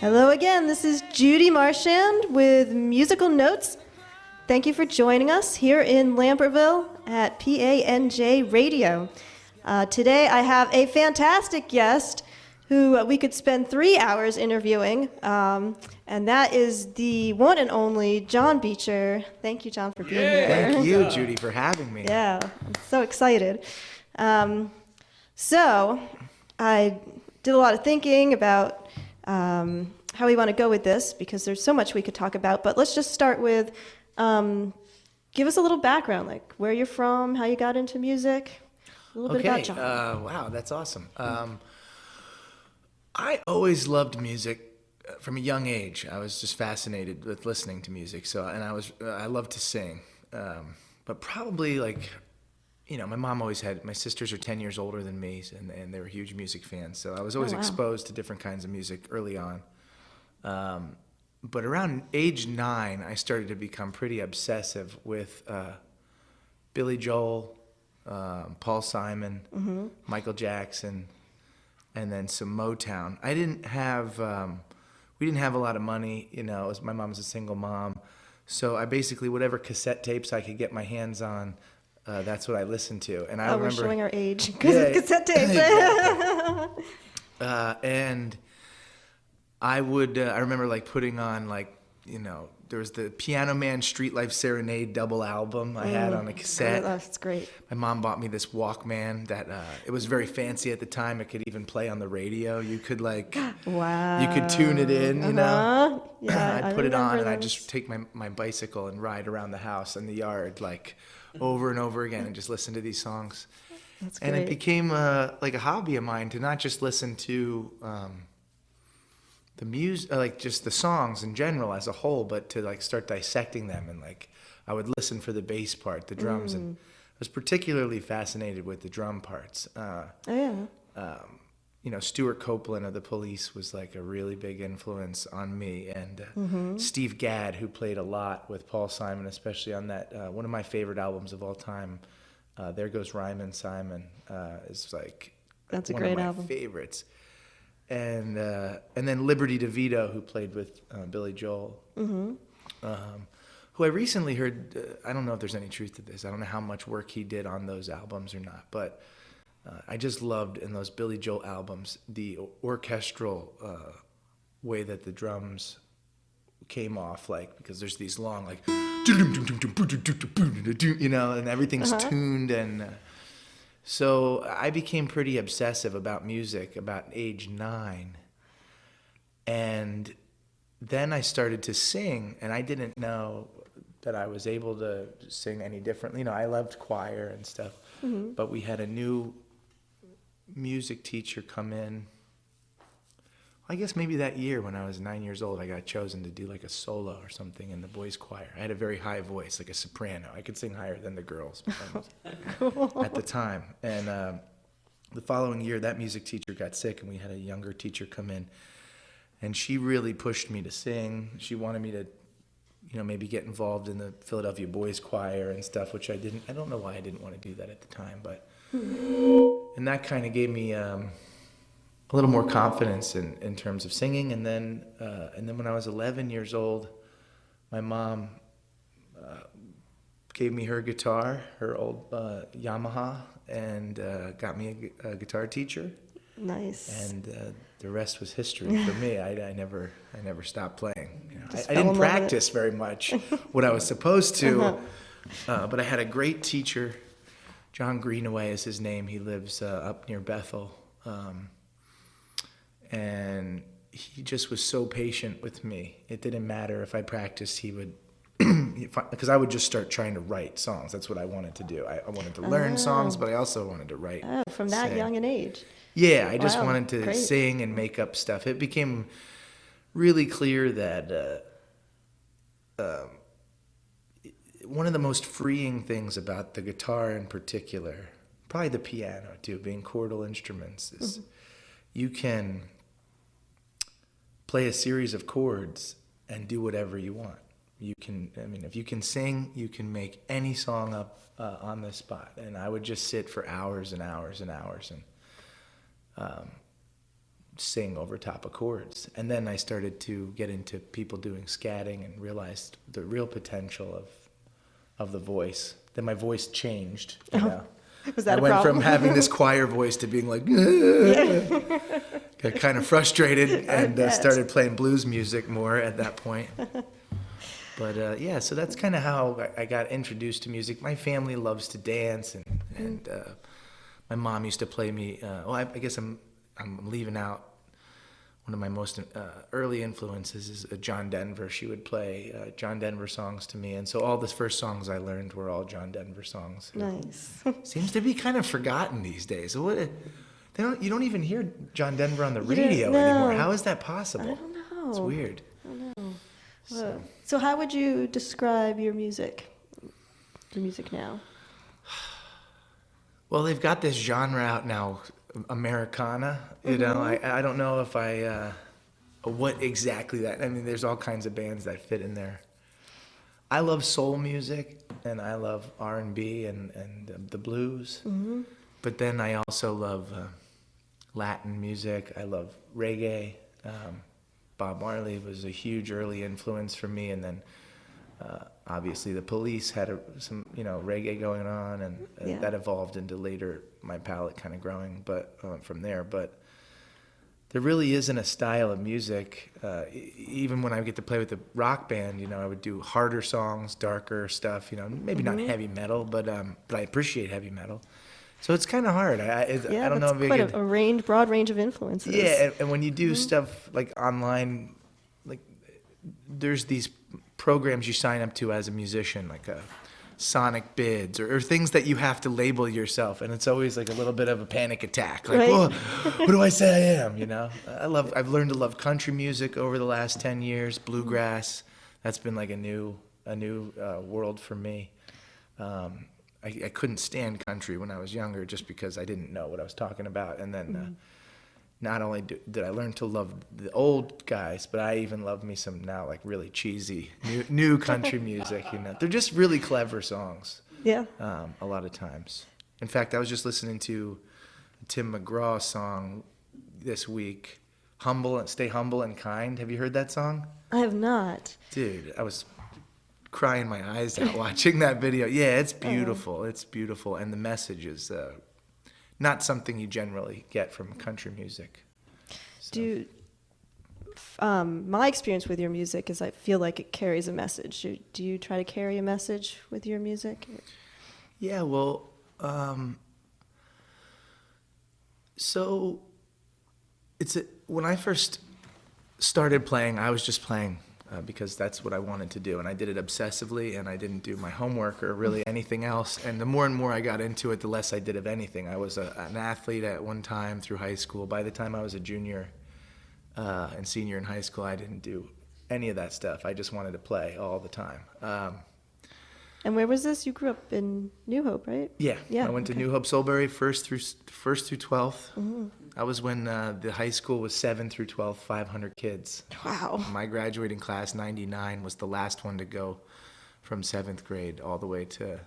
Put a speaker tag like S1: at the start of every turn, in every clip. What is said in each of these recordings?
S1: Hello again, this is Judith Marchand with Musical Notes. Thank you for joining us here in Lambertville at PANJ Radio. Today I have a fantastic guest who we could spend 3 hours interviewing, and that is the one and only John Beecher. Thank you, John, for being here.
S2: Thank you, Judy, for having me.
S1: Yeah, I'm so excited. So I did a lot of thinking about how we want to go with this, because there's so much we could talk about. But let's just start with, give us a little background, like where you're from, how you got into music, a little bit about John.
S2: Wow, that's awesome. I always loved music from a young age. I was just fascinated with listening to music. I loved to sing, but probably my mom always had, my sisters are 10 years older than me, and they were huge music fans. So I was always exposed to different kinds of music early on. But around age 9, I started to become pretty obsessive with Billy Joel, Paul Simon, Michael Jackson, and then some Motown. We didn't have a lot of money, my mom was a single mom. So I basically, whatever cassette tapes I could get my hands on, that's what I listened to. And I remember,
S1: we're showing our age because it's cassette tapes.
S2: Exactly. And I remember putting on there was the Piano Man Street Life Serenade double album I had on a cassette.
S1: Oh, that's great.
S2: My mom bought me this Walkman that it was very fancy at the time. It could even play on the radio. You could
S1: wow.
S2: You could tune it in,
S1: Yeah,
S2: I'd put it on and
S1: those.
S2: I'd just take my bicycle and ride around the house and the yard over and over again and just listen to these songs.
S1: That's great.
S2: And it became a hobby of mine to not just listen to the music, just the songs in general as a whole, but to start dissecting them. And I would listen for the bass part, the drums, and I was particularly fascinated with the drum parts. Stuart Copeland of the Police was a really big influence on me, and Steve Gadd, who played a lot with Paul Simon, especially on that one of my favorite albums of all time, There Goes Rhymin' Simon, is
S1: that's a
S2: one
S1: great
S2: of my
S1: album.
S2: favorites. And then Liberty DeVito, who played with Billy Joel, who I recently heard, I don't know if there's any truth to this, I don't know how much work he did on those albums or not, but I just loved in those Billy Joel albums the orchestral way that the drums came off, because there's these long, and everything's tuned, and so I became pretty obsessive about music about age 9. And then I started to sing, and I didn't know that I was able to sing any differently. I loved choir and stuff, but we had a new music teacher come in. I guess maybe that year when I was 9 years old, I got chosen to do a solo or something in the boys' choir. I had a very high voice, like a soprano. I could sing higher than the girls at the time. And the following year, that music teacher got sick, and we had a younger teacher come in. And she really pushed me to sing. She wanted me to, maybe get involved in the Philadelphia Boys Choir and stuff, which I didn't. I don't know why I didn't want to do that at the time, but and that kind of gave me a little more confidence in terms of singing. And then when I was 11 years old, my mom gave me her guitar, her old Yamaha, and got me a guitar teacher.
S1: Nice.
S2: And the rest was history for me. I never stopped playing. I
S1: fell in
S2: didn't
S1: love
S2: practice very much what I was supposed to, but I had a great teacher. John Greenaway is his name. He lives up near Bethel. And he just was so patient with me. It didn't matter if I practiced, he would, because I would just start trying to write songs. That's what I wanted to do. I wanted to learn songs, but I also wanted to write.
S1: Oh, from that
S2: sing.
S1: young an age.
S2: Yeah, I just
S1: Wow,
S2: wanted to
S1: great.
S2: sing and make up stuff. It became really clear that one of the most freeing things about the guitar in particular, probably the piano too, being chordal instruments, is you can play a series of chords and do whatever you want. You can, if you can sing, you can make any song up on the spot. And I would just sit for hours and hours and hours and sing over top of chords. And then I started to get into people doing scatting and realized the real potential of the voice. Then my voice changed. You know?
S1: Was that
S2: I went
S1: problem?
S2: from having this choir voice to being like, got kind of frustrated and started playing blues music more at that point. But yeah, so that's kind of how I got introduced to music. My family loves to dance, and my mom used to play me. Well, I guess I'm leaving out one of my most early influences is John Denver. She would play John Denver songs to me, and so all the first songs I learned were all John Denver songs.
S1: Nice.
S2: Seems to be kind of forgotten these days. You don't even hear John Denver on the radio anymore. How is that possible?
S1: I don't know.
S2: It's weird.
S1: I don't know. So how would you describe your music now?
S2: Well, they've got this genre out now, Americana. You know, I don't know if what exactly that. I mean, there's all kinds of bands that fit in there. I love soul music, and I love R&B and the blues. Mm-hmm. But then I also love Latin music. I love reggae. Bob Marley was a huge early influence for me, and then obviously the Police had some reggae going on, and that evolved into later my palette kind of growing, but from there. But there really isn't a style of music. Even when I get to play with the rock band, I would do harder songs, darker stuff. Maybe not heavy metal, but I appreciate heavy metal. So it's kind of hard. I don't know if
S1: quite a broad range of influences.
S2: Yeah, and when you do stuff like online, like there's these programs you sign up to as a musician, like Sonic Bids or things that you have to label yourself, and it's always like a little bit of a panic attack. Like,
S1: right.
S2: Whoa, what do I say I am? I've learned to love country music over the last 10 years, bluegrass. That's been like a new world for me. I couldn't stand country when I was younger just because I didn't know what I was talking about. And then not only did I learn to love the old guys, but I even love me some now like really cheesy new country music. They're just really clever songs.
S1: Yeah.
S2: A lot of times. In fact, I was just listening to a Tim McGraw song this week, Stay Humble and Kind. Have you heard that song?
S1: I have not.
S2: Dude, I was crying my eyes out watching that video. Yeah, it's beautiful. It's beautiful, and the message is not something you generally get from country music. So.
S1: My experience with your music is I feel like it carries a message. Do you try to carry a message with your music?
S2: Yeah, well, so when I first started playing, I was just playing. Because that's what I wanted to do, and I did it obsessively, and I didn't do my homework or really anything else. And the more and more I got into it, the less I did of anything. I was an athlete at one time through high school. By the time I was a junior and senior in high school, I didn't do any of that stuff. I just wanted to play all the time.
S1: And where was this? You grew up in New Hope, right?
S2: Yeah. I went to New Hope, Soulbury, first through 12th. Mm-hmm. I was when the high school was 7 through 12, 500 kids.
S1: Wow.
S2: My graduating class, 99, was the last one to go from 7th grade all the way to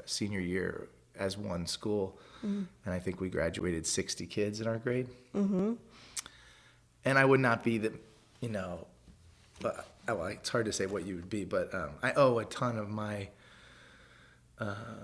S2: senior year as one school. Mm-hmm. And I think we graduated 60 kids in our grade. Mm-hmm. And I would not be it's hard to say what you would be, but I owe a ton of my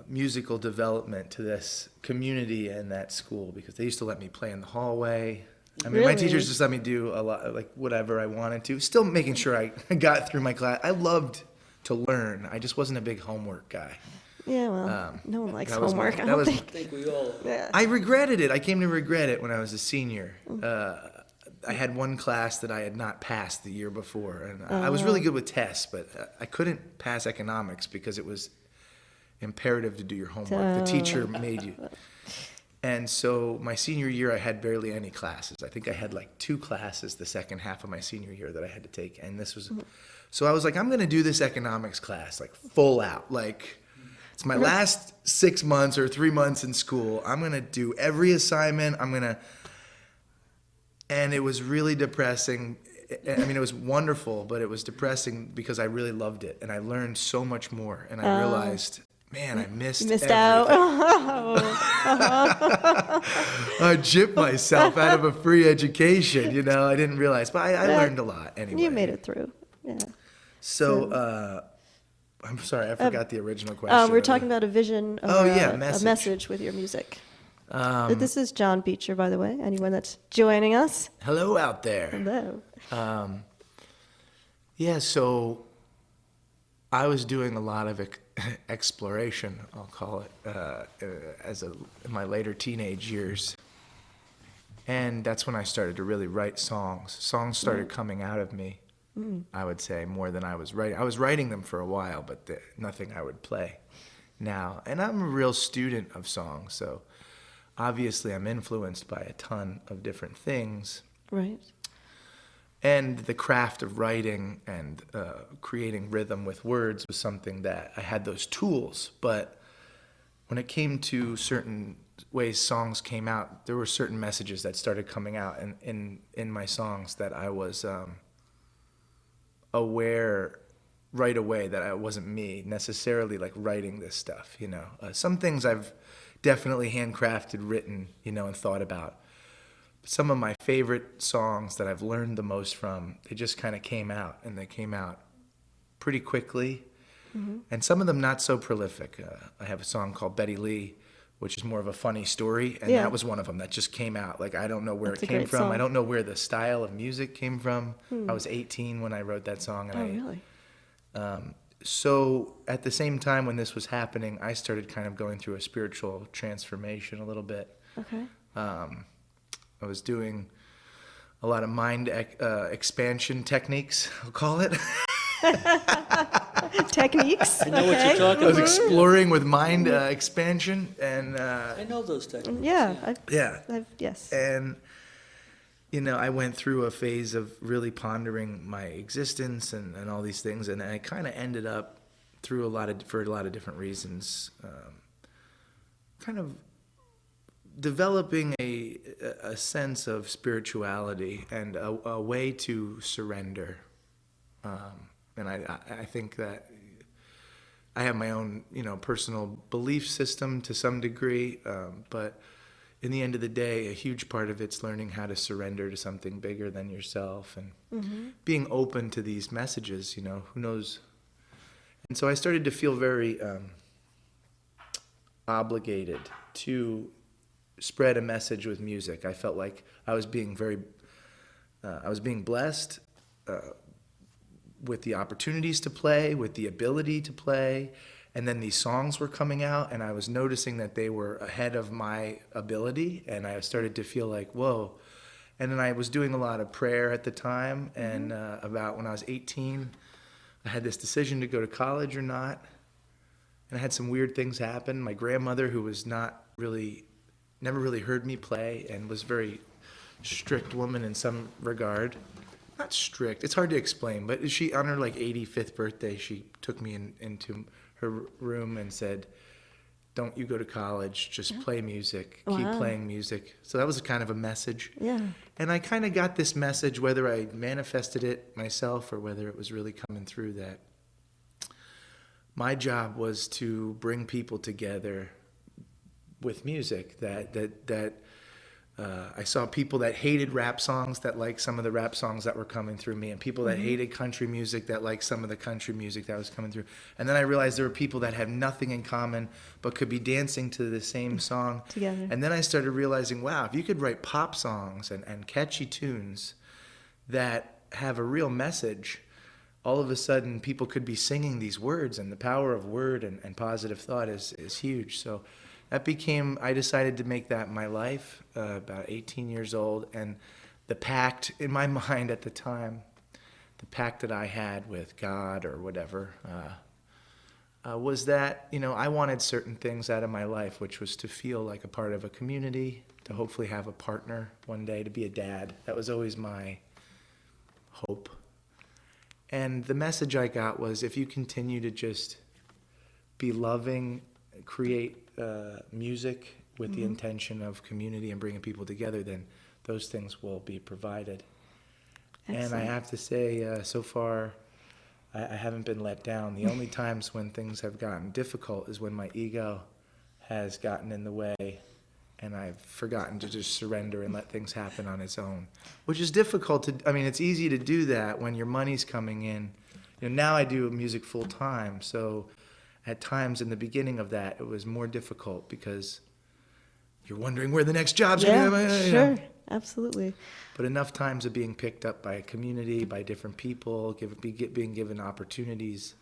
S2: musical development to this community and that school, because they used to let me play in the hallway. I mean, my teachers just let me do a lot, like whatever I wanted to, still making sure I got through my class. I loved to learn. I just wasn't a big homework guy.
S1: Yeah, well, no one likes homework. I
S3: think we all.
S1: Yeah.
S2: I regretted it. I came to regret it when I was a senior. I had one class that I had not passed the year before, and I was really good with tests, but I couldn't pass economics because it was imperative to do your homework. The teacher made you. And so my senior year, I had barely any classes. I think I had like 2 classes the second half of my senior year that I had to take, and this was. So I was like, I'm going to do this economics class like full out, like. It's my last 6 months or 3 months in school. I'm going to do every assignment. And it was really depressing. I mean, it was wonderful, but it was depressing because I really loved it. And I learned so much more. And I realized man, I missed
S1: You missed
S2: everything.
S1: out.
S2: I gypped myself out of a free education, you know. I didn't realize, but I learned a lot anyway.
S1: You made it through. Yeah.
S2: So, I'm sorry, I forgot the original question.
S1: We were talking about a vision or a
S2: message.
S1: message with your music. This is John Beecher, by the way. Anyone that's joining us.
S2: Hello out there.
S1: Hello.
S2: Yeah, so I was doing a lot of exploration, I'll call it, in my later teenage years. And that's when I started to really write songs. Songs started coming out of me, I would say, more than I was writing. I was writing them for a while, but nothing I would play now. And I'm a real student of songs, so obviously I'm influenced by a ton of different things.
S1: Right.
S2: And the craft of writing and creating rhythm with words was something that I had those tools. But when it came to certain ways songs came out, there were certain messages that started coming out in my songs that I was aware right away that I wasn't me necessarily like writing this stuff, you know. Some things I've definitely handcrafted, written, you know, and thought about. Some of my favorite songs that I've learned the most from, they just kind of came out, and they came out pretty quickly. And some of them not so prolific. I have a song called Betty Lee, which is more of a funny story, and that was one of them that just came out. Like, I don't know where it came from.
S1: Song.
S2: I don't know where the style of music came from. I was 18 when I wrote that song. And
S1: Really?
S2: So at the same time when this was happening, I started kind of going through a spiritual transformation a little bit.
S1: Okay.
S2: I was doing a lot of mind expansion techniques, I'll call it.
S1: Techniques.
S3: I know what you're talking
S2: I was
S3: about.
S2: exploring with mind expansion, and
S3: I know those techniques.
S1: Yeah. Yes.
S2: And you know, I went through a phase of really pondering my existence and all these things, and I kind of ended up for a lot of different reasons, kind of developing a sense of spirituality and a way to surrender. And I think that I have my own, you know, personal belief system to some degree, but in the end of the day, a huge part of it's learning how to surrender to something bigger than yourself and being open to these messages, you know, who knows. And so I started to feel very obligated to spread a message with music. I felt like I was being blessed with the opportunities to play, with the ability to play, and then these songs were coming out, and I was noticing that they were ahead of my ability, and I started to feel like, whoa. And then I was doing a lot of prayer at the time, and about when I was 18, I had this decision to go to college or not, and I had some weird things happen. My grandmother, who was never really heard me play, and was a very strict woman in some regard. Not strict, it's hard to explain, but she, on her like 85th birthday, she took me into her room and said, don't you go to college, just play music, keep playing music. So that was kind of a message.
S1: Yeah.
S2: And I kind of got this message, whether I manifested it myself or whether it was really coming through, that my job was to bring people together with music, that I saw people that hated rap songs that liked some of the rap songs that were coming through me, and people that hated country music that liked some of the country music that was coming through. And then I realized there were people that had nothing in common but could be dancing to the same song
S1: together.
S2: And then I started realizing, wow, if you could write pop songs and catchy tunes that have a real message, all of a sudden people could be singing these words, and the power of word and positive thought is huge. So I decided to make that my life, about 18 years old, and the pact in my mind at the time, the pact that I had with God or whatever, was that, you know, I wanted certain things out of my life, which was to feel like a part of a community, to hopefully have a partner one day, to be a dad. That was always my hope. And the message I got was, if you continue to just be loving, create music with the intention of community and bringing people together, then those things will be provided. Excellent. And I have to say, so far, I haven't been let down. The only times when things have gotten difficult is when my ego has gotten in the way and I've forgotten to just surrender and let things happen on its own, which is difficult to, I mean, it's easy to do that when your money's coming in. You know, now I do music full time, so at times in the beginning of that, it was more difficult because you're wondering where the next job's going to be.
S1: Sure, absolutely.
S2: But enough times of being picked up by a community, by different people, being given opportunities,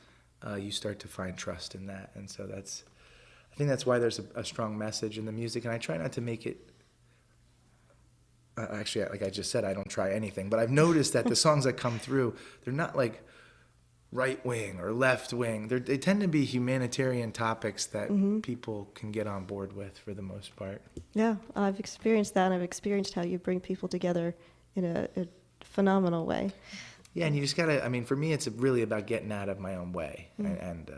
S2: you start to find trust in that. And so I think that's why there's a strong message in the music. And I try not to make it, actually, like I just said, I don't try anything. But I've noticed that the songs that come through, they're not like right wing or left wing. They tend to be humanitarian topics that people can get on board with for the most part.
S1: Yeah, I've experienced that, and I've experienced how you bring people together in a phenomenal way.
S2: Yeah, and you just gotta, I mean, for me, it's really about getting out of my own way. And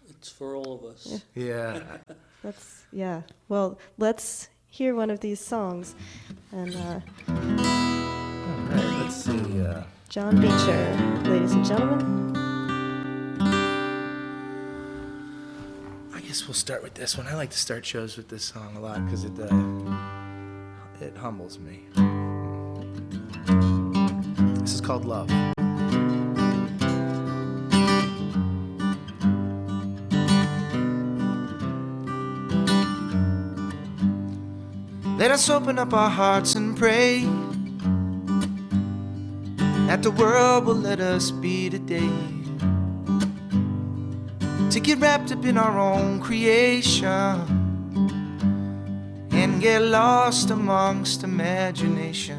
S3: It's for all of us.
S2: yeah.
S1: Yeah. Well, let's hear one of these songs. And
S2: All right, let's see.
S1: John Beecher, ladies and gentlemen.
S2: I guess we'll start with this one. I like to start shows with this song a lot because it humbles me. This is called Love. Let us open up our hearts and pray that the world will let us be today. To get wrapped up in our own creation and get lost amongst imagination.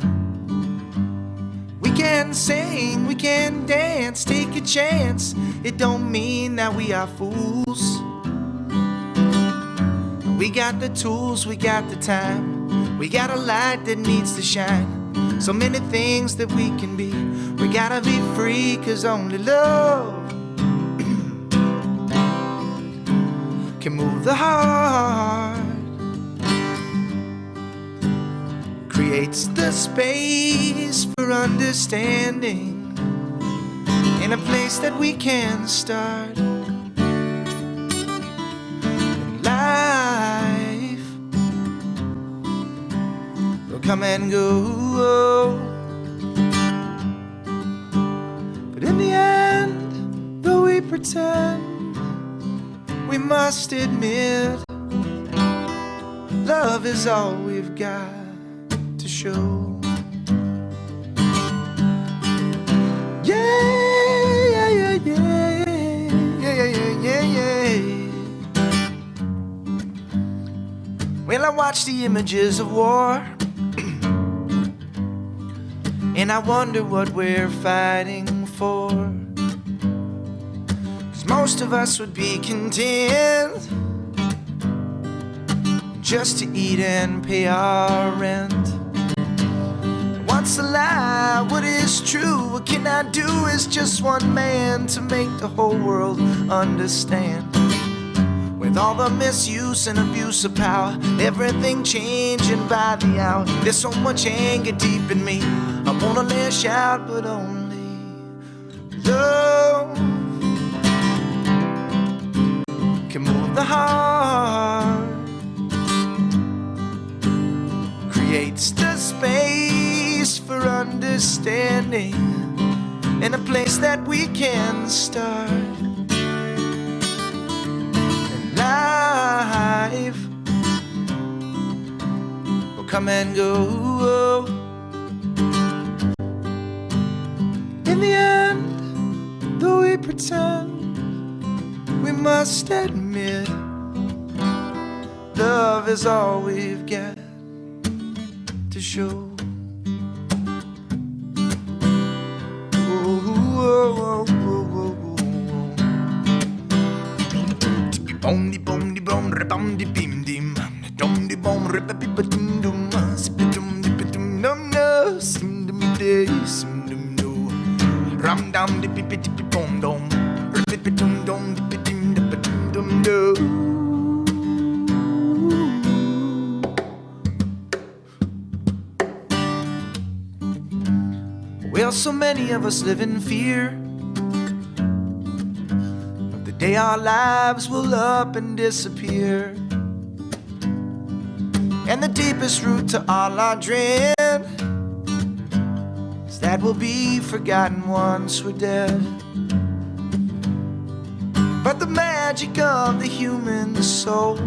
S2: We can sing, we can dance, take a chance. It don't mean that we are fools. We got the tools, we got the time, we got a light that needs to shine. So many things that we can be. We gotta be free, 'cause only love can move the heart, creates the space for understanding in a place that we can start. And life will come and go, but in the end, though we pretend, we must admit, love is all we've got to show. Yeah, yeah, yeah, yeah, yeah, yeah, yeah, yeah. Well, I watch the images of war, and I wonder what we're fighting for. Most of us would be content just to eat and pay our rent. What's a lie? What is true? What can I do as just one man to make the whole world understand? With all the misuse and abuse of power, everything changing by the hour. There's so much anger deep in me. I wanna lash out, but only love can move the heart, creates the space for understanding in a place that we can start. And life will come and go. In the end, though we pretend, we must admit, love is all we've got to show. Well, so many of us live in fear, Day our lives will up and disappear, and the deepest root to all our dread is that we'll be forgotten once we're dead. But the magic of the human soul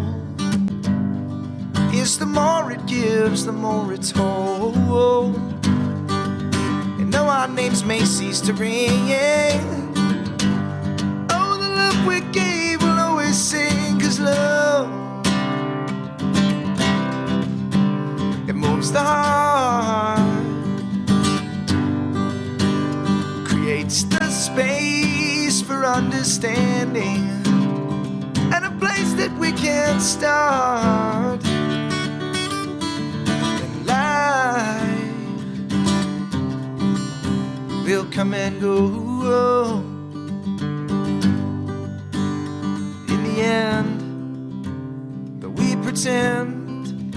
S2: is the more it gives, the more it's whole. And though our names may cease to ring, oh, the love we gave will always sing, 'cause love, it moves the heart, creates the space for understanding, and a place that we can start. And life will come and go. In the end, but we pretend,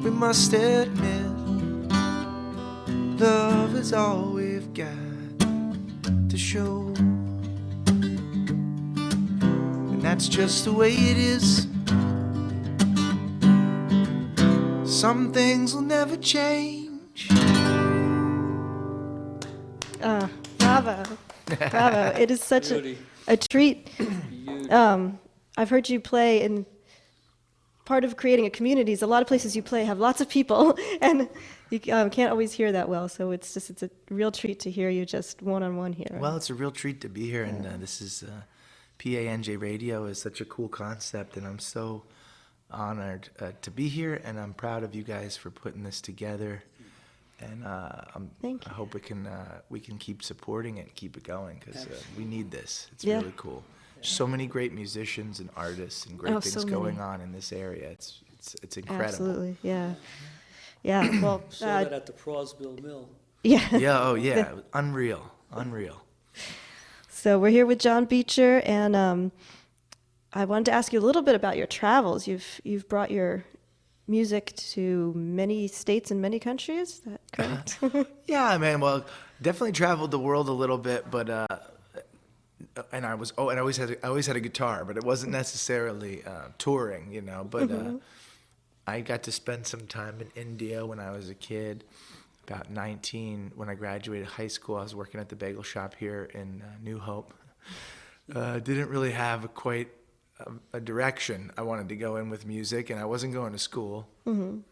S2: we must admit, love is all we've got to show. And that's just the way it is. Some things will never change.
S1: Bravo. Bravo. It is such
S3: Beauty.
S1: a treat.
S3: Beauty.
S1: I've heard you play, in part of creating a community is a lot of places you play have lots of people, and you can't always hear that well, so it's a real treat to hear you just one-on-one here.
S2: Well, it's a real treat to be here, and this is PANJ Radio is such a cool concept, and I'm so honored to be here, and I'm proud of you guys for putting this together. And
S1: Thank
S2: I
S1: you.
S2: hope we can keep supporting it and keep it going, because we need this. It's
S1: Yeah.
S2: really cool. So many great musicians and artists and great
S1: Oh,
S2: things
S1: so
S2: going
S1: many.
S2: on in this area. It's incredible.
S1: Absolutely, yeah. Yeah, well,
S3: Saw that at the Prosville Mill.
S1: yeah.
S2: Yeah, oh yeah, unreal.
S1: So we're here with John Beecher, and I wanted to ask you a little bit about your travels. You've brought your music to many states and many countries. Is that correct?
S2: Yeah, man. Well, definitely traveled the world a little bit, but and I always had a guitar, but it wasn't necessarily touring, you know. But I got to spend some time in India when I was a kid. About 19, when I graduated high school, I was working at the bagel shop here in New Hope. Didn't really have quite a direction I wanted to go in with music, and I wasn't going to school. Mm-hmm.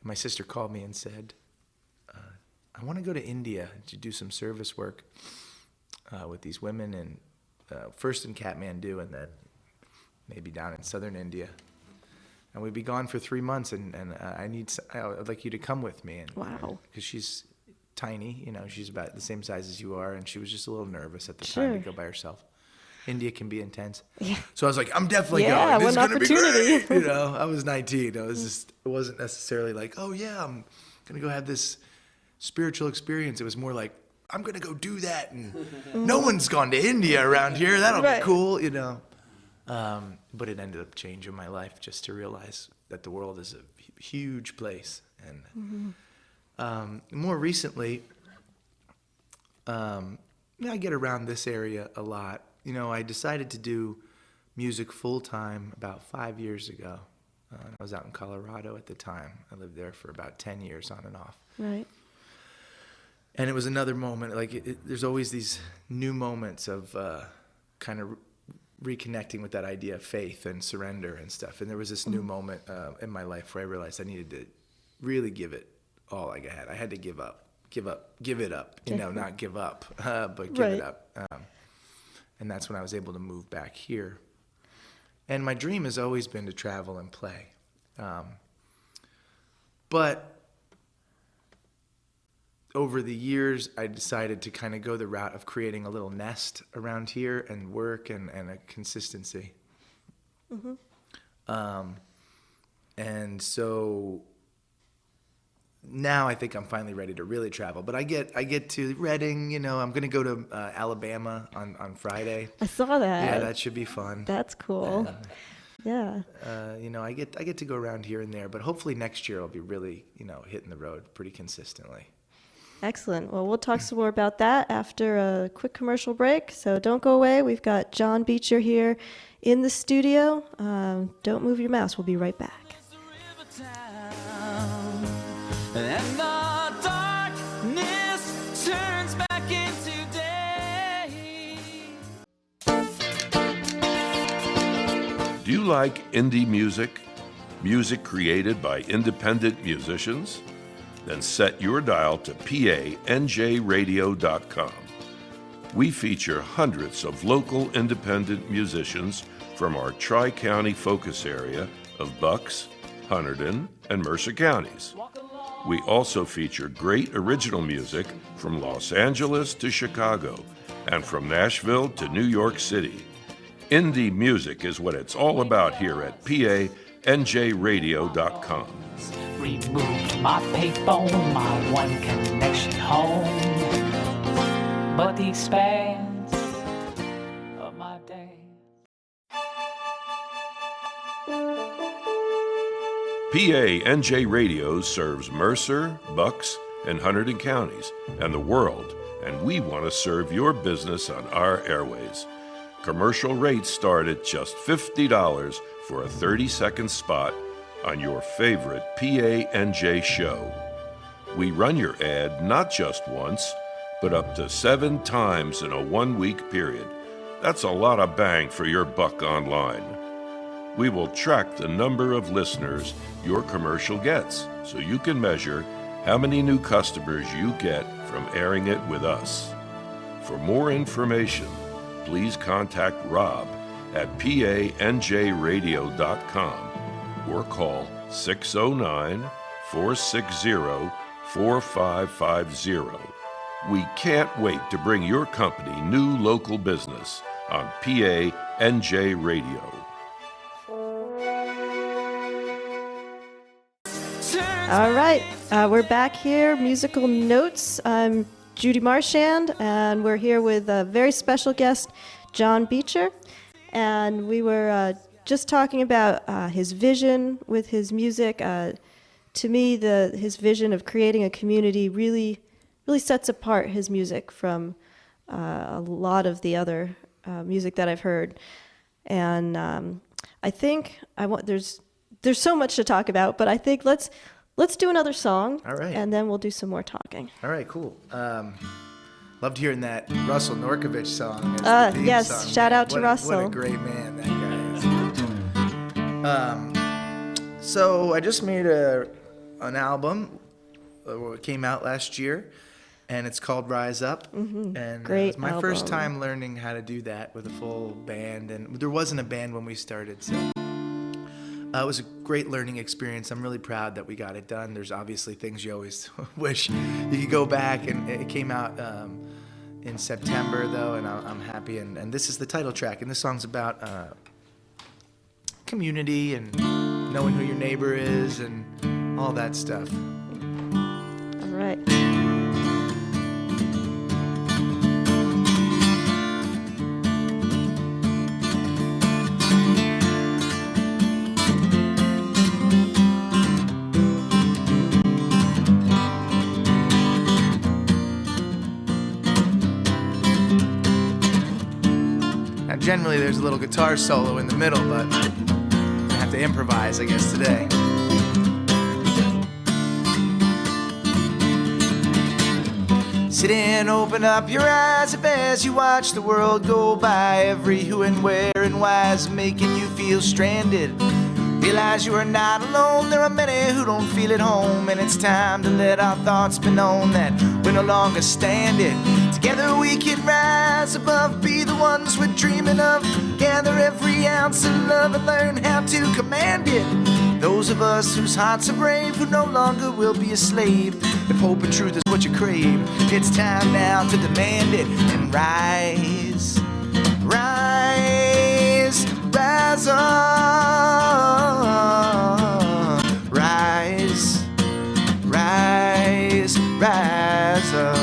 S2: My sister called me and said, I want to go to India to do some service work with these women, and first in Kathmandu and then maybe down in southern India. And we'd be gone for 3 months, and I'd like you to come with me. And,
S1: Wow.
S2: Because she's tiny, you know, she's about the same size as you are, and she was just a little nervous at the time to go by herself. India can be intense. Yeah. So I was like, I'm definitely going. This is
S1: what an
S2: gonna be
S1: opportunity.
S2: great. You know, I was 19. It wasn't necessarily like, oh yeah, I'm gonna go have this spiritual experience. It was more like, I'm gonna go do that, and no one's gone to India around here. That'll be cool, you know. But it ended up changing my life just to realize that the world is a huge place. And more recently, I get around this area a lot. You know, I decided to do music full-time about 5 years ago. I was out in Colorado at the time. I lived there for about 10 years on and off.
S1: Right.
S2: And it was another moment, like there's always these new moments of kind of reconnecting with that idea of faith and surrender and stuff. And there was this new moment in my life where I realized I needed to really give it all I had. I had to give it up, you know, not give up, but give it up. And that's when I was able to move back here. And my dream has always been to travel and play. But over the years, I decided to kind of go the route of creating a little nest around here and work and a consistency. Mm-hmm. And so now I think I'm finally ready to really travel. But I get to Reading, you know, I'm going to go to Alabama on Friday.
S1: I saw that.
S2: Yeah, that should be fun.
S1: That's cool. Yeah.
S2: You know, I get to go around here and there, but hopefully next year I'll be really, you know, hitting the road pretty consistently.
S1: Excellent. Well, we'll talk some more about that after a quick commercial break. So don't go away. We've got John Beecher here in the studio. Don't move your mouse. We'll be right back.
S4: And the darkness turns back into day.
S5: Do you like indie music? Music created by independent musicians? Then set your dial to PANJradio.com. We feature hundreds of local independent musicians from our Tri-County focus area of Bucks, Hunterdon, and Mercer counties. We also feature great original music from Los Angeles to Chicago and from Nashville to New York City. Indie music is what it's all about here at PANJradio.com.
S6: Removed my payphone, my one connection home. But the expanse of my day.
S5: PANJ Radio serves Mercer, Bucks, and Hunterdon counties and the world, and we want to serve your business on our airways. Commercial rates start at just $50 for a 30-second spot on your favorite PANJ show. We run your ad not just once, but up to 7 times in a 1-week period. That's a lot of bang for your buck online. We will track the number of listeners your commercial gets, so you can measure how many new customers you get from airing it with us. For more information, please contact Rob at PANJradio.com or call 609-460-4550. We can't wait to bring your company new local business on PANJ Radio.
S1: All right, we're back here, Musical Notes. I'm Judy Marchand, and we're here with a very special guest, John Beecher. And we were just talking about his vision with his music. To me, his vision of creating a community really sets apart his music from a lot of the other music that I've heard. And I think there's so much to talk about, but I think let's do another song.
S2: All right.
S1: And then we'll do some more talking.
S2: All right, cool. Loved hearing that Russell Norkovich song. As the theme
S1: yes,
S2: song.
S1: shout out to
S2: What
S1: Russell.
S2: a great man that guy is. So I just made an album. It came out last year, and it's called Rise Up.
S1: Mm-hmm.
S2: And
S1: Great
S2: it was my first
S1: album.
S2: time learning how to do that with a full band, and there wasn't a band when we started, so it was a great learning experience. I'm really proud that we got it done. There's obviously things you always wish you could go back, and it came out in September, though, and I'm happy. And this is the title track, and this song's about community and knowing who your neighbor is and all that stuff.
S1: All right.
S2: Generally, there's a little guitar solo in the middle, but I have to improvise, I guess, today. Sit and open up your eyes if as you watch the world go by. Every who and where and why is making you feel stranded. Realize you are not alone. There are many who don't feel at home, and it's time to let our thoughts be known that we're no longer standing. Together we can rise above, be the ones we're dreaming of. Gather every ounce of love and learn how to command it. Those of us whose hearts are brave, who no longer will be a slave. If hope and truth is what you crave, it's time now to demand it and rise, rise, rise up, rise, rise, rise up.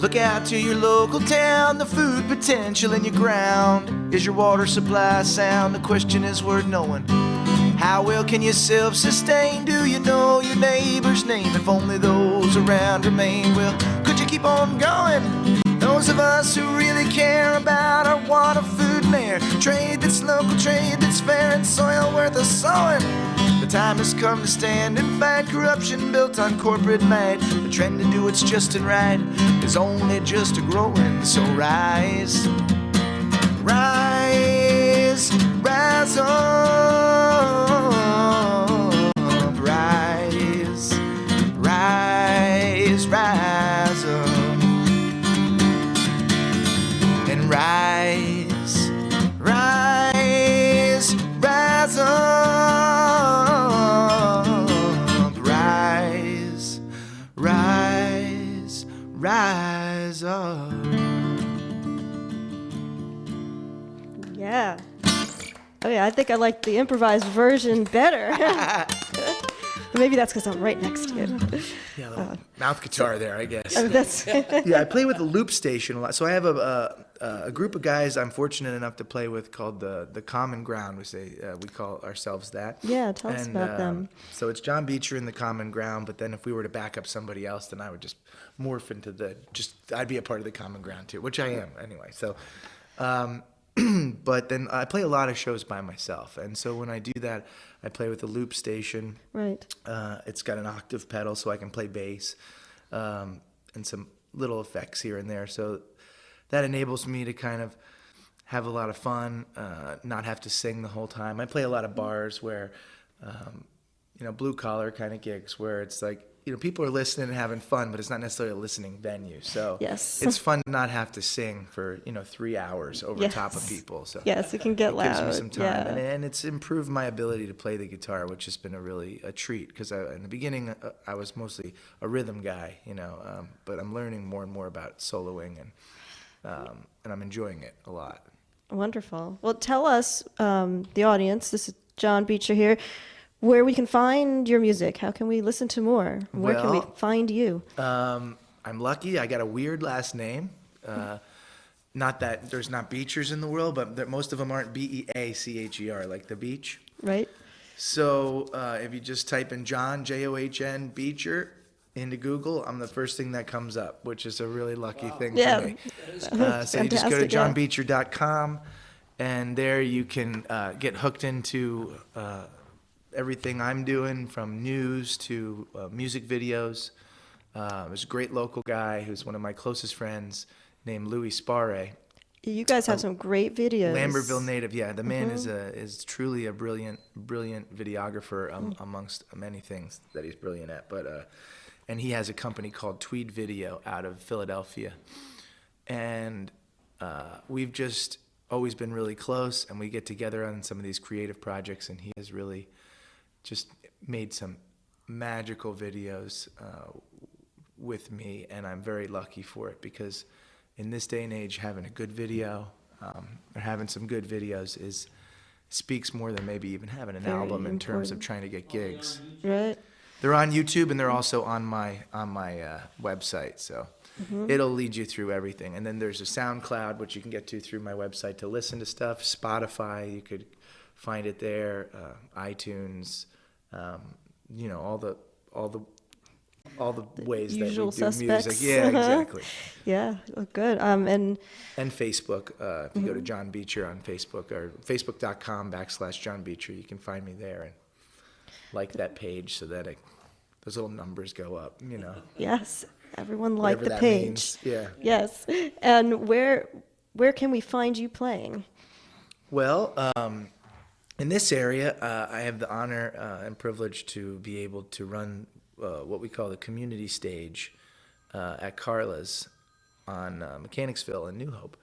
S2: Look out to your local town, the food potential in your ground. Is your water supply sound? The question is worth knowing. How well can you self-sustain? Do you know your neighbor's name? If only those around remain, well, could you keep on going? Those of us who really care about our water, food, and air. Trade that's local, trade that's fair, and soil worth a sowing. The time has come to stand and fight corruption built on corporate might. The trend to do what's just and right is only just a growing. So rise, rise, rise up, rise, rise, rise up, and rise, rise, rise up, rise, rise, rise up.
S1: Yeah. Oh yeah, I think I like the improvised version better. Maybe that's because I'm right next to you.
S2: Yeah, a little mouth guitar there, I guess.
S1: That's
S2: Yeah, I play with the loop station a lot. So I have a group of guys I'm fortunate enough to play with called the Common Ground. We call ourselves that.
S1: Yeah, tell us about them.
S2: So it's John Beecher in the Common Ground, but then if we were to back up somebody else, then I would just morph into I'd be a part of the Common Ground too, which I am anyway. So, but then I play a lot of shows by myself, and so when I do that, I play with the loop station.
S1: Right.
S2: It's got an octave pedal, so I can play bass, and some little effects here and there. So that enables me to kind of have a lot of fun, not have to sing the whole time. I play a lot of bars where, blue collar kind of gigs where it's like, people are listening and having fun, but it's not necessarily a listening venue. So
S1: Yes.
S2: it's fun to not have to sing for, 3 hours over
S1: Yes.
S2: top of people. So
S1: Yes, it can get loud.
S2: gives me some time,
S1: Yeah.
S2: and it's improved my ability to play the guitar, which has been a treat. Because in the beginning, I was mostly a rhythm guy, but I'm learning more and more about soloing, and I'm enjoying it a lot.
S1: Wonderful. Well, tell us, the audience, this is John Beecher here, where we can find your music. How can we listen to more? Where can we
S2: Well,
S1: find you?
S2: I'm lucky. I got a weird last name. Not that there's not Beechers in the world, but most of them aren't Beacher, like the beach.
S1: Right?
S2: So if you just type in John, John, Beecher, into Google, I'm the first thing that comes up, which is a really lucky thing
S1: Yeah.
S2: for me. So you just go to
S1: Fantastic, yeah.
S2: johnbeecher.com, and there you can get hooked into everything I'm doing, from news to music videos. There's a great local guy who's one of my closest friends named Louis Sparre.
S1: You guys have some great videos.
S2: Lambertville native, yeah. The man is truly a brilliant videographer amongst many things that he's brilliant at. But and he has a company called Tweed Video out of Philadelphia, and we've just always been really close, and we get together on some of these creative projects, and he has really just made some magical videos with me, and I'm very lucky for it, because in this day and age, having a good video or having some good videos speaks more than maybe even having an
S1: Very
S2: album in terms of
S1: important.
S2: trying to get gigs.
S1: Right?
S2: They're on YouTube, and they're also on my website, so it'll lead you through everything. And then there's a SoundCloud, which you can get to through my website to listen to stuff. Spotify, you could find it there. iTunes, all the ways that we
S1: Usual
S2: do
S1: suspects.
S2: music. Yeah, exactly.
S1: Yeah, well, good. And
S2: Facebook, if you go to John Beecher on Facebook, or facebook.com/John Beecher, you can find me there and like that page so that those little numbers go up,
S1: yes, everyone liked
S2: whatever
S1: the
S2: that
S1: page.
S2: means. Yeah.
S1: Yes. And where can we find you playing?
S2: Well, in this area, I have the honor and privilege to be able to run what we call the community stage at Carla's on Mechanicsville in New Hope.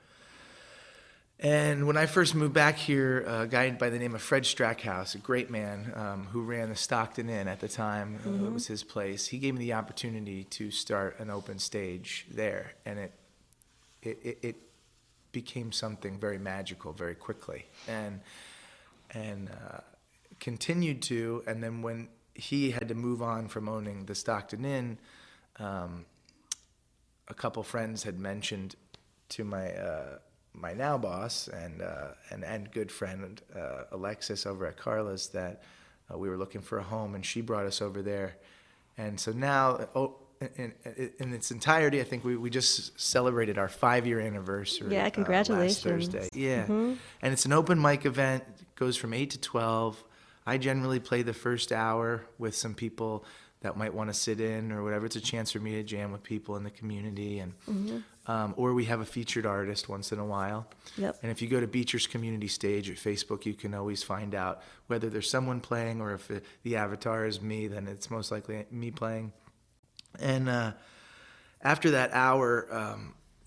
S2: And when I first moved back here, a guy by the name of Fred Strackhouse, a great man who ran the Stockton Inn at the time, it was his place, he gave me the opportunity to start an open stage there. And it became something very magical very quickly. And continued to, and then when he had to move on from owning the Stockton Inn, a couple friends had mentioned to my now boss and good friend Alexis over at Carla's that we were looking for a home, and she brought us over there. And so now, in its entirety, I think we just celebrated our 5-year anniversary.
S1: Yeah, congratulations.
S2: Last Thursday. Yeah, and it's an open mic event. It goes from 8 to 12. I generally play the first hour with some people that might want to sit in or whatever. It's a chance for me to jam with people in the community, and or we have a featured artist once in a while.
S1: Yep.
S2: And if you go to Beecher's Community Stage at Facebook, you can always find out whether there's someone playing, or if the avatar is me, then it's most likely me playing. And after that hour,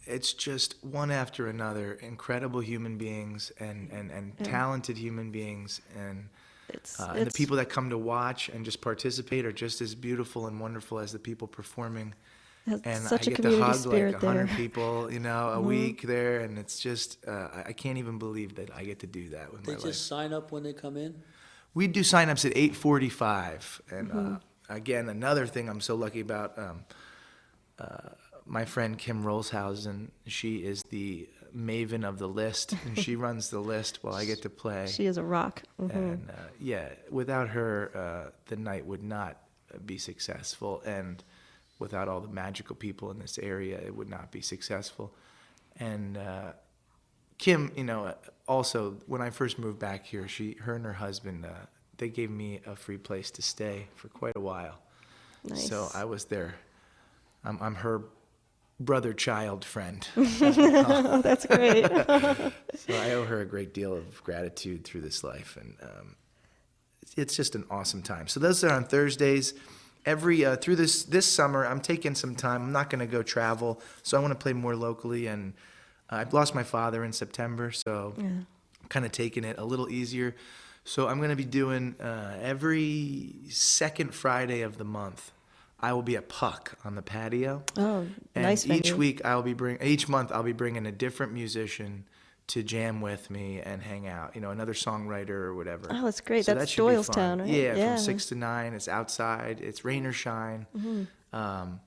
S2: it's just one after another, incredible human beings and talented human beings, and the people that come to watch and just participate are just as beautiful and wonderful as the people performing. And
S1: such
S2: I
S1: a
S2: get to
S1: community
S2: hug
S1: spirit
S2: like 100
S1: there.
S2: people, a week there, and it's just I can't even believe that I get to do that with
S3: They
S2: my
S3: just
S2: life.
S3: sign up when they come in?
S2: We do signups at 8:45, and again, another thing I'm so lucky about. My friend Kim Rolshausen, she is the maven of the list, and she runs the list while I get to play.
S1: She is a rock.
S2: And without her, the night would not be successful, and without all the magical people in this area, it would not be successful. And Kim, also when I first moved back here, her and her husband, they gave me a free place to stay for quite a while.
S1: Nice.
S2: So I was there. I'm her brother-child friend.
S1: Oh, that's great.
S2: So I owe her a great deal of gratitude through this life, and it's just an awesome time. So those are on Thursdays. Through this summer, I'm taking some time. I'm not going to go travel, so I want to play more locally. And I've lost my father in September, so I'm kind of taking it a little easier. So I'm going to be doing every second Friday of the month, I will be a puck on the patio.
S1: Oh,
S2: and
S1: nice venue.
S2: each month I'll be bringing a different musician to jam with me and hang out. Another songwriter or whatever.
S1: Oh, that's great.
S2: So
S1: That's
S2: that should be
S1: Doylestown,
S2: fun.
S1: right?
S2: Yeah, from 6 to 9. It's outside. It's rain or shine. And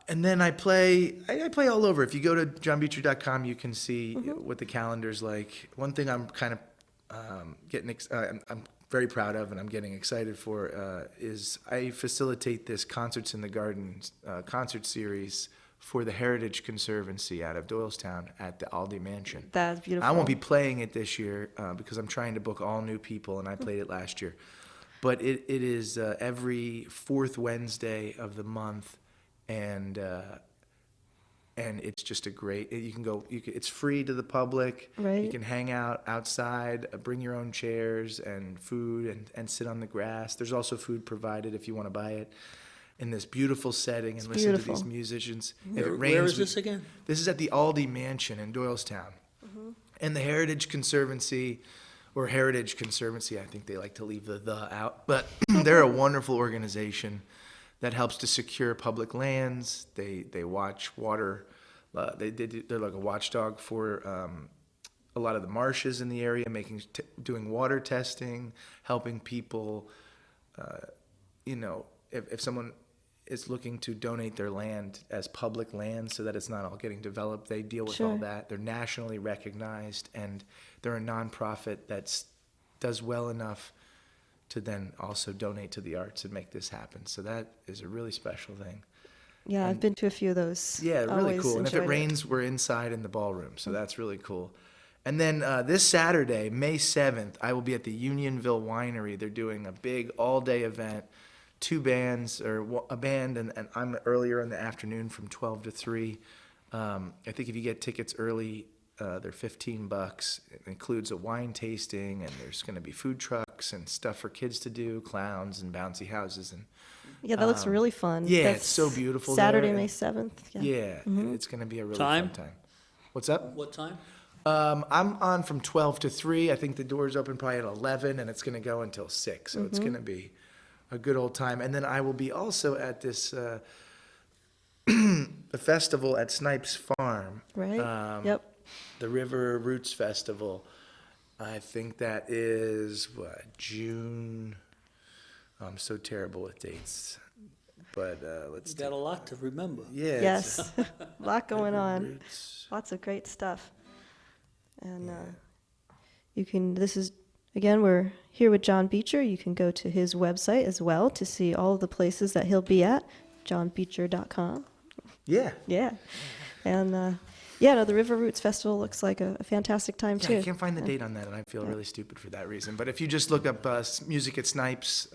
S2: then I play all over. If you go to johnbeecher.com, you can see what the calendar's like. One thing I'm kind of I'm very proud of and I'm getting excited for is I facilitate this Concerts in the Garden concert series for the Heritage Conservancy out of Doylestown at the Aldi Mansion.
S1: That's beautiful.
S2: I won't be playing it this year because I'm trying to book all new people, and I played it last year. But it is every fourth Wednesday of the month, and it's just a great. It's free to the public.
S1: Right.
S2: You can hang out outside, bring your own chairs and food, and sit on the grass. There's also food provided if you want to buy it. In this beautiful setting and listen to these musicians. If it rains,
S3: Where is this again?
S2: This is at the Aldi Mansion in Doylestown. And the Heritage Conservancy, or Heritage Conservancy, I think they like to leave the out, but they're a wonderful organization that helps to secure public lands. They watch water. They're like a watchdog for a lot of the marshes in the area, doing water testing, helping people. If someone is looking to donate their land as public land so that it's not all getting developed, they deal with all that. They're nationally recognized, and they're a nonprofit that does well enough to then also donate to the arts and make this happen. So that is a really special thing.
S1: Yeah, I've been to a few of those.
S2: Yeah, really
S1: Always
S2: cool. And if it
S1: enjoyed
S2: rains, we're inside in the ballroom, so that's really cool. And then this Saturday, May 7th, I will be at the Unionville Winery. They're doing a big all-day event. 2 bands, or a band, and I'm earlier in the afternoon from 12 to 3. I think if you get tickets early, they're $15. It includes a wine tasting, and there's going to be food trucks and stuff for kids to do, clowns and bouncy houses. And
S1: Yeah, that looks really fun.
S2: yeah,
S1: That's
S2: it's so beautiful
S1: Saturday,
S2: there.
S1: May 7th.
S2: Yeah, it's going to be a really
S3: Time?
S2: fun time. What's up?
S3: What time?
S2: I'm on from 12 to 3. I think the doors open probably at 11, and it's going to go until 6. So it's going to be a good old time. And then I will be also at this a festival at Snipes Farm.
S1: Right. Yep.
S2: The River Roots Festival. I think that is June. I'm so terrible with dates. But let's
S3: Got a lot to remember.
S2: yeah.
S1: Yes, a lot going on.
S2: Roots.
S1: Lots of great stuff. And you can, this is, again, we're here with John Beecher. You can go to his website as well to see all of the places that he'll be at, johnbeecher.com.
S2: Yeah.
S1: Yeah. And yeah, no, the River Roots Festival looks like a fantastic time
S2: Yeah,
S1: too.
S2: I can't find the date on that, and I feel really stupid for that reason. But if you just look up Music at Snipes,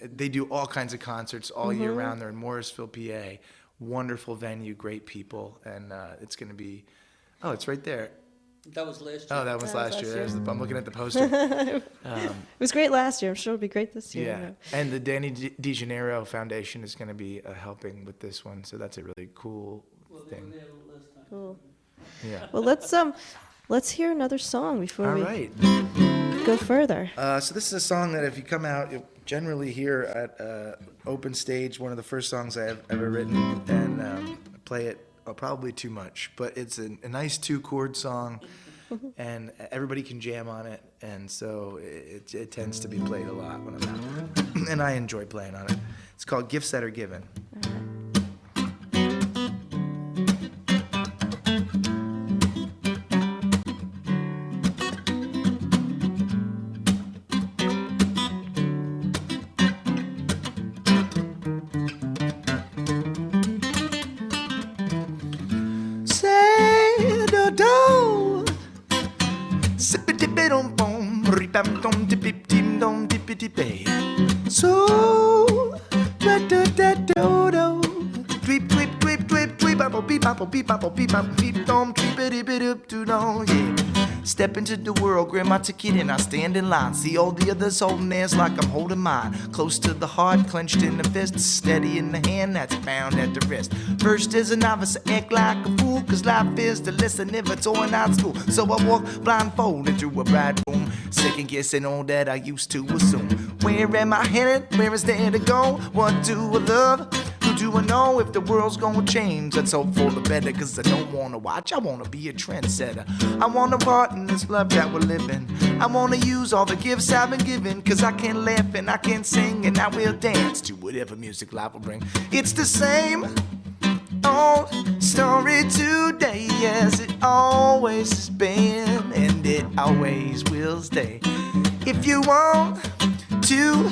S2: they do all kinds of concerts all year round. They're in Morrisville, PA. Wonderful venue, great people, and it's going to be. Oh, it's right there.
S3: That was last year.
S2: Oh, that was last year.
S1: year.
S2: I'm looking at the poster.
S1: It was great last year. I'm sure it'll be great this year.
S2: Yeah, and the Danny DeGennaro Foundation is going to be helping with this one, so that's a really cool thing.
S1: Cool.
S2: Yeah.
S1: Well, let's hear another song before
S2: All
S1: we
S2: right.
S1: go further.
S2: So this is a song that if you come out, you'll generally hear at open stage, one of the first songs I've ever written, and play it probably too much. But it's a nice 2-chord song, and everybody can jam on it, and so it tends to be played a lot when I'm out, and I enjoy playing on it. It's called Gifts That Are Given. So da da da do do tweep tweep tweep tweep tweep bop beep bop beep bop beep bop beep dom tweep it do do yeah. Step into the world, grab my ticket and I stand in line. See all the others holding theirs like I'm holding mine. Close to the heart, clenched in the fist, steady in the hand that's bound at the wrist. First as a novice, I act like a fool, cause life is to listen, never torn out school. So I walk blindfolded through a bright room, second guessing all that I used to assume. Where am I headed? Where is there to go? What do I love? Who do I know? If the world's gonna change, let's hope for the better, cause I don't wanna watch, I wanna be a trendsetter. I wanna part in this love that we're living. I wanna use all the gifts I've been given, cause I can laugh and I can sing and I will dance to whatever music life will bring. It's the same old story today as it always has been, and it always will stay. If you want to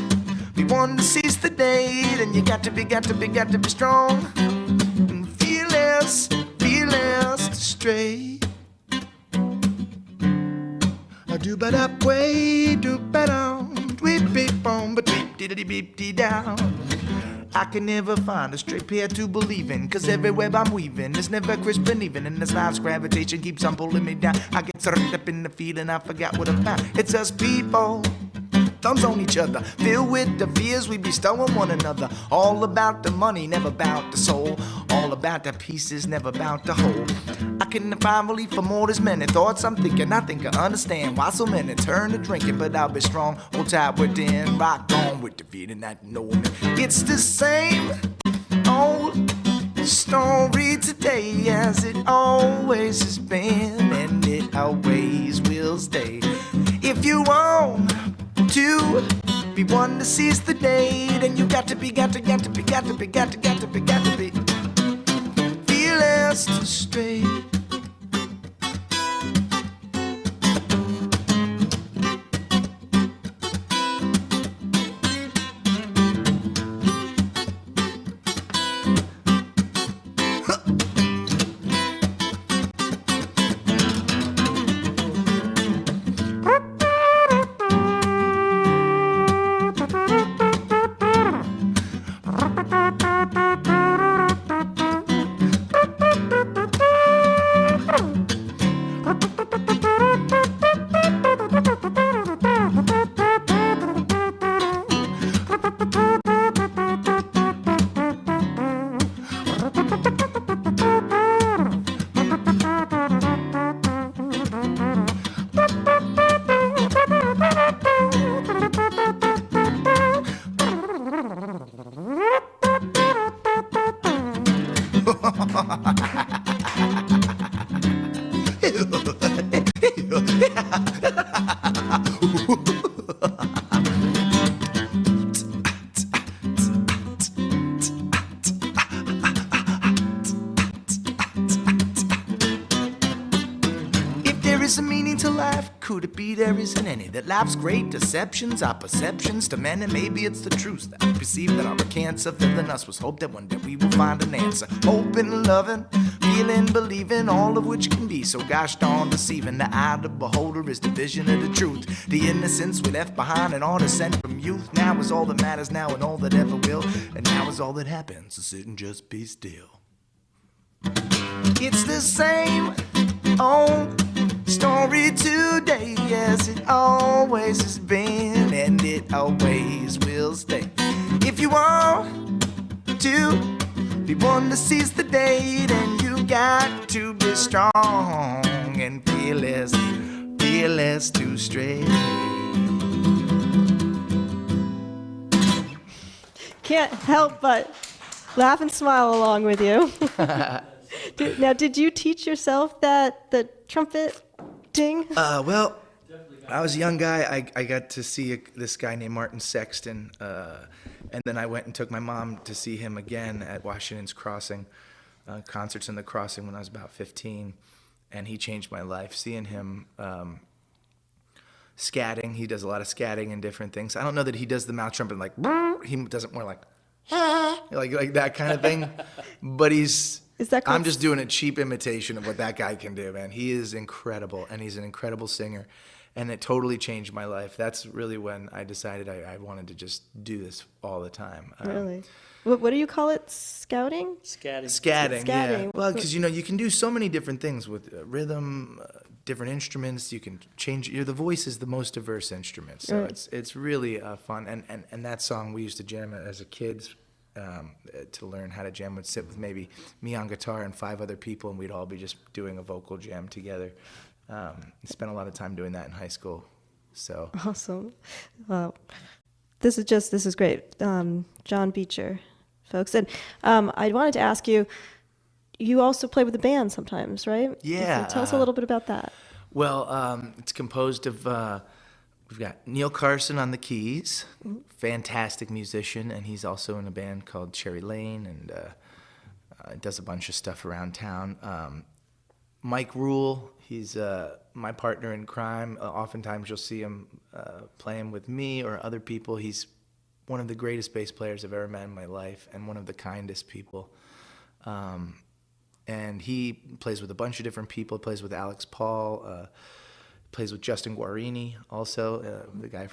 S2: be one to seize the day, then you got to be strong and fearless to stray. Do but up way, do better, tweet beep boom, but tweet diddy beep dee down. I can never find a straight pair to believe in, cause everywhere I'm weaving, it's never crisp and even, and this life's gravitation keeps on pulling me down. I get sucked up in the feeling, I forgot what I found. It's us people, thumbs on each other, filled with the fears we bestow on one another. All about the money, never about the soul. All about the pieces, never about the whole. I can find relief from all this many thoughts I'm thinking. I think I understand why so many turn to drinking, but I'll be strong, hold tight within, rock on with the feeling that know me. It's the same old story today as it always has been, and it always will stay. If you want to be one to seize the day, then you got to be fearless to stray. to life? Could it be there isn't any? That life's great deceptions are perceptions to many. Maybe it's the truth that we perceive that our cancer filling us was hope that one day we will find an answer. Hoping, loving, feeling, believing, all of which can be so gosh darn deceiving. The eye of the beholder is the vision of the truth. The innocence we left behind and all descent from youth. Now is all that matters now and all that ever will. And now is all that happens, so sit and just be still. It's the same old story today as it always has been, and it always will stay. If you want to be one to seize the day, then you got to be strong and fearless to stray.
S1: Can't help but laugh and smile along with you. Now, did you teach yourself the trumpet ding?
S2: Well, I was a young guy. I got to see this guy named Martin Sexton, and then I went and took my mom to see him again at Washington's Crossing, concerts in the Crossing when I was about 15, and he changed my life. Seeing him scatting, he does a lot of scatting and different things. I don't know that he does the mouth trumpet like, he does it more like that kind of thing, but I'm just doing a cheap imitation of what that guy can do, man. He is incredible, and he's an incredible singer, and it totally changed my life. That's really when I decided I wanted to just do this all the time.
S1: Really? What do you call it? Scouting?
S2: Scatting, yeah. Well, because, you can do so many different things with rhythm, different instruments. You can change, the voice is the most diverse instrument, so it's really fun. And that song, we used to jam it as a kids. To learn how to jam, would sit with maybe me on guitar and 5 other people, and we'd all be just doing a vocal jam together. Spent a lot of time doing that in high school. So
S1: awesome. Wow. This is great. John Beecher, folks. And I wanted to ask you, you also play with the band sometimes, right?
S2: Yeah.
S1: So tell us a little bit about that.
S2: Well, it's composed of, we've got Neil Carson on the keys, fantastic musician, and he's also in a band called Cherry Lane, and does a bunch of stuff around town. Mike Rule, he's my partner in crime. Oftentimes you'll see him playing with me or other people. He's one of the greatest bass players I've ever met in my life, and one of the kindest people. And he plays with a bunch of different people. He plays with Alex Paul, plays with Justin Guarini, also the guy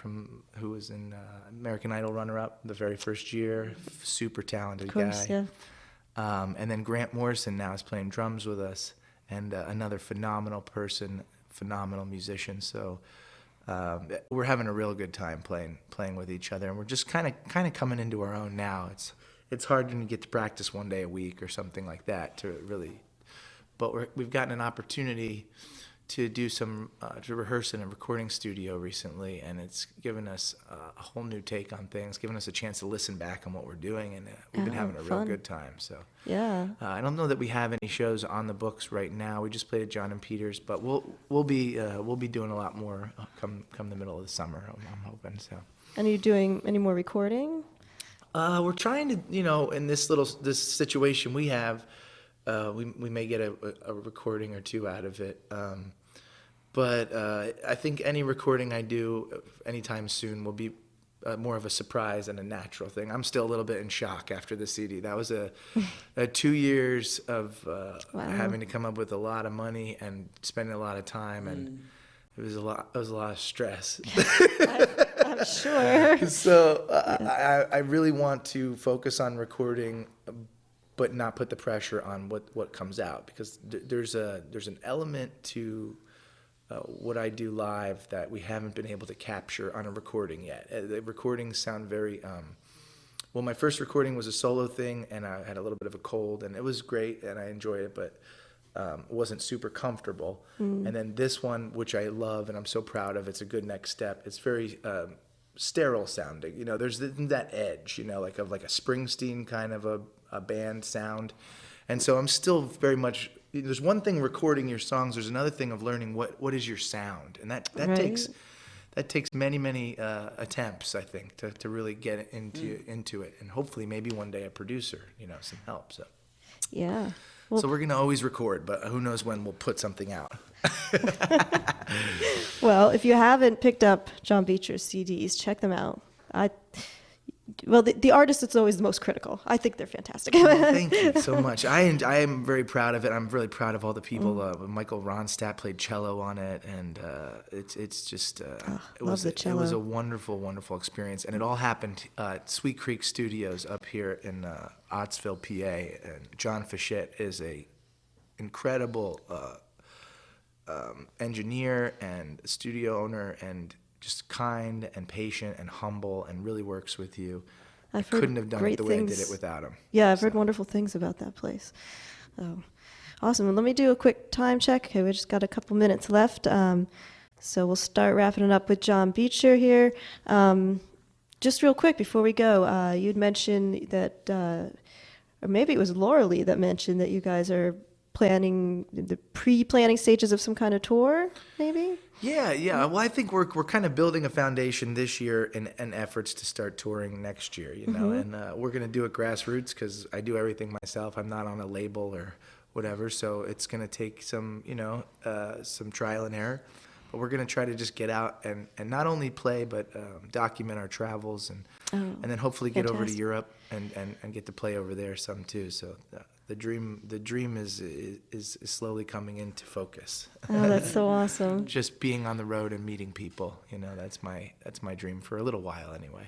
S2: who was in American Idol runner-up the very first year. Super talented guy.
S1: Yeah.
S2: And then Grant Morrison now is playing drums with us, and another phenomenal person, phenomenal musician. So we're having a real good time playing with each other, and we're just kind of coming into our own now. It's hard to get to practice one day a week or something like that to really, but we've gotten an opportunity to do to rehearse in a recording studio recently, and it's given us a whole new take on things, given us a chance to listen back on what we're doing, and we've been having a real good time. So
S1: yeah,
S2: I don't know that we have any shows on the books right now. We just played at John and Peter's, but we'll be doing a lot more come the middle of the summer. I'm hoping so.
S1: And are you doing any more recording?
S2: We're trying to, in this situation we have, we may get a recording or two out of it. But I think any recording I do anytime soon will be more of a surprise and a natural thing. I'm still a little bit in shock after the CD. That was a 2 years of having to come up with a lot of money and spending a lot of time, and it was a lot of stress.
S1: I'm sure.
S2: So I really want to focus on recording, but not put the pressure on what comes out, because there's an element to what I do live that we haven't been able to capture on a recording yet. The recordings sound very well, my first recording was a solo thing, and I had a little bit of a cold, and it was great, and I enjoyed it, but wasn't super comfortable. And then this one, which I love and I'm so proud of, it's a good next step. It's very sterile sounding. There's that edge, like a Springsteen kind of a band sound. And so I'm still very much, there's one thing recording your songs, there's another thing of learning what is your sound. And that takes many attempts, I think, to really get into it, and hopefully maybe one day a producer, some help. So
S1: Yeah.
S2: So we're going to always record, but who knows when we'll put something out.
S1: Well, if you haven't picked up John Beecher's CDs, check them out. The artist is always the most critical. I think they're fantastic.
S2: Well, thank you so much. I am very proud of it. I'm really proud of all the people. Michael Ronstadt played cello on it, and it's just it was a wonderful, wonderful experience. And it all happened at Sweet Creek Studios up here in Ottsville, PA. And John Fischette is a incredible engineer and studio owner, and just kind and patient and humble, and really works with you. I couldn't have done it the way I did it without him.
S1: Yeah, I've heard wonderful things about that place. Oh, awesome. Well, let me do a quick time check. Okay, we just got a couple minutes left. So we'll start wrapping it up with John Beecher here. Just real quick before we go, you'd mentioned that, or maybe it was Laura Lee that mentioned that you guys are planning the pre-planning stages of some kind of tour, maybe?
S2: Yeah. Well, I think we're kind of building a foundation this year in efforts to start touring next year, you know, and we're going to do it grassroots because I do everything myself. I'm not on a label or whatever, so it's going to take some, some trial and error. But we're going to try to just get out and not only play, but document our travels and then hopefully get over to Europe and get to play over there some too. So the dream is slowly coming into focus.
S1: Oh, that's so awesome.
S2: Just being on the road and meeting people, that's my dream for a little while anyway.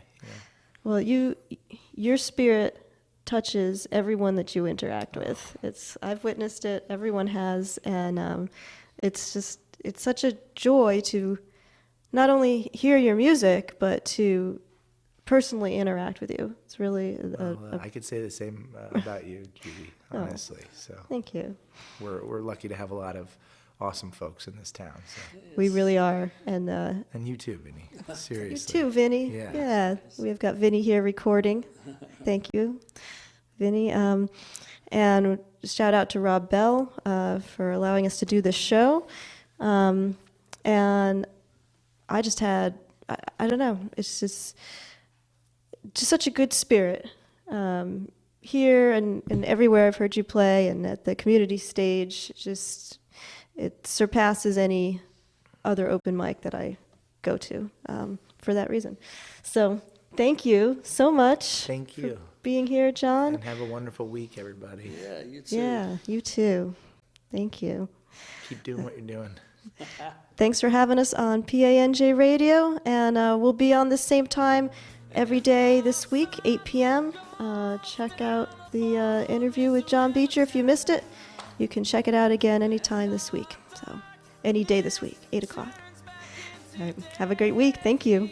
S1: Well, your spirit touches everyone that you interact with. I've witnessed it. Everyone has, and it's such a joy to not only hear your music, but to personally interact with you. It's really
S2: I could say the same about you, Judy, honestly. So
S1: thank you.
S2: We're lucky to have a lot of awesome folks in this town. So.
S1: We really are, and
S2: you too, Vinny. Seriously.
S1: You too, Vinny.
S2: Yeah.
S1: We've got Vinny here recording. Thank you, Vinny. And shout out to Rob Bell for allowing us to do this show. And I just had, I don't know, it's just such a good spirit here and everywhere I've heard you play, and at the community stage. It surpasses any other open mic that I go to for that reason. So thank you so much.
S2: Thank you.
S1: For being here, John.
S2: And have a wonderful week, everybody.
S3: Yeah, you too.
S1: Yeah, you too. Thank you.
S2: Keep doing what you're doing.
S1: Thanks for having us on PANJ Radio, and we'll be on the same time every day this week, 8 p.m. Check out the interview with John Beecher if you missed it. You can check it out again anytime this week. So, any day this week, 8 o'clock. All right, have a great week. Thank you.